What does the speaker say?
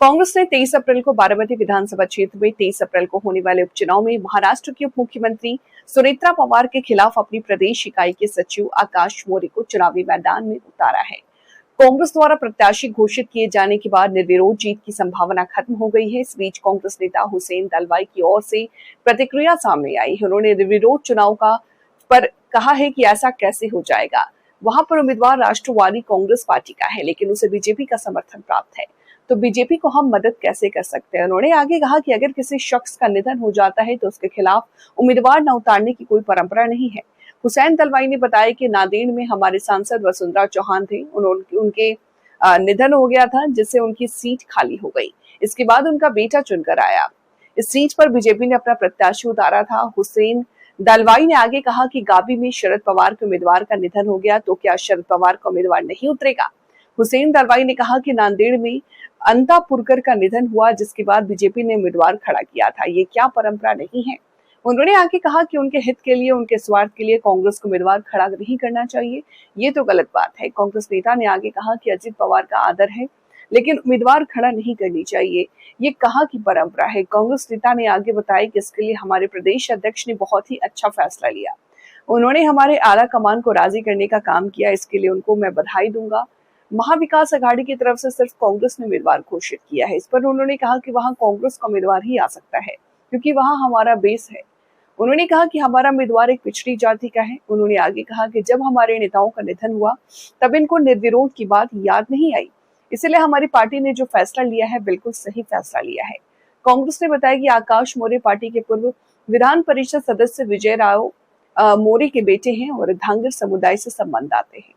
कांग्रेस ने 23 अप्रैल को बारामती विधानसभा क्षेत्र में 23 अप्रैल को होने वाले उपचुनाव में महाराष्ट्र की उप मुख्यमंत्री सुनेत्रा पवार के खिलाफ अपनी प्रदेश इकाई के सचिव आकाश मौर्य को चुनावी मैदान में उतारा है। कांग्रेस द्वारा प्रत्याशी घोषित किए जाने के बाद निर्विरोध जीत की संभावना खत्म हो गई है। इस बीच कांग्रेस नेता हुसैन दलवाई की ओर से प्रतिक्रिया सामने आई है। उन्होंने निर्विरोध चुनाव पर कहा है कि ऐसा कैसे हो जाएगा। वहां पर उम्मीदवार राष्ट्रवादी कांग्रेस पार्टी का है, लेकिन उसे बीजेपी का समर्थन प्राप्त है, तो बीजेपी को हम मदद कैसे कर सकते हैं। उन्होंने आगे कहा कि अगर किसी शख्स का निधन हो जाता है तो उसके खिलाफ उम्मीदवार न उतारने की कोई परंपरा नहीं है। हुसैन दलवाई ने बताया कि नांदेड़ में हमारे सांसद वसुंधरा चौहान थे, उनके निधन हो गया था, जिससे उनकी सीट खाली हो गई। इसके बाद उनका बेटा चुनकर आया। इस सीट पर बीजेपी ने अपना प्रत्याशी उतारा था। हुसैन दलवाई ने आगे कहा कि गाबी में शरद पवार के उम्मीदवार का निधन हो गया तो क्या शरद पवार का उम्मीदवार नहीं उतरेगा। हुसैन दलवाई ने कहा कि नांदेड़ में अंतापुरकर का निधन हुआ, जिसके बाद बीजेपी ने उम्मीदवार खड़ा किया था। ये क्या परंपरा नहीं है। उन्होंने आगे कहा कि उनके हित के लिए, उनके स्वार्थ के लिए कांग्रेस को उम्मीदवार खड़ा नहीं करना चाहिए। ये तो गलत बात है। कांग्रेस नेता ने आगे कहा कि अजित पवार का आदर है, लेकिन उम्मीदवार खड़ा नहीं करनी चाहिए। ये कहाँ की परंपरा है। कांग्रेस नेता ने आगे बताया कि इसके लिए हमारे प्रदेश अध्यक्ष ने बहुत ही अच्छा फैसला लिया। उन्होंने हमारे आला कमान को राजी करने का काम किया। इसके लिए उनको मैं बधाई दूंगा। महाविकास अघाड़ी की तरफ से सिर्फ कांग्रेस ने उम्मीदवार घोषित किया है। इस पर उन्होंने कहा कि वहां कांग्रेस का उम्मीदवार ही आ सकता है, क्योंकि वहां हमारा बेस है। उन्होंने कहा कि हमारा उम्मीदवार एक पिछड़ी जाति का है। उन्होंने आगे कहा कि जब हमारे नेताओं का निधन हुआ तब इनको निर्विरोध की बात याद नहीं आई, इसलिए हमारी पार्टी ने जो फैसला लिया है बिल्कुल सही फैसला लिया है। कांग्रेस ने बताया कि आकाश मौर्य पार्टी के पूर्व विधान परिषद सदस्य विजय राव मौर्य के बेटे हैं और धांगर समुदाय से संबंध आते हैं।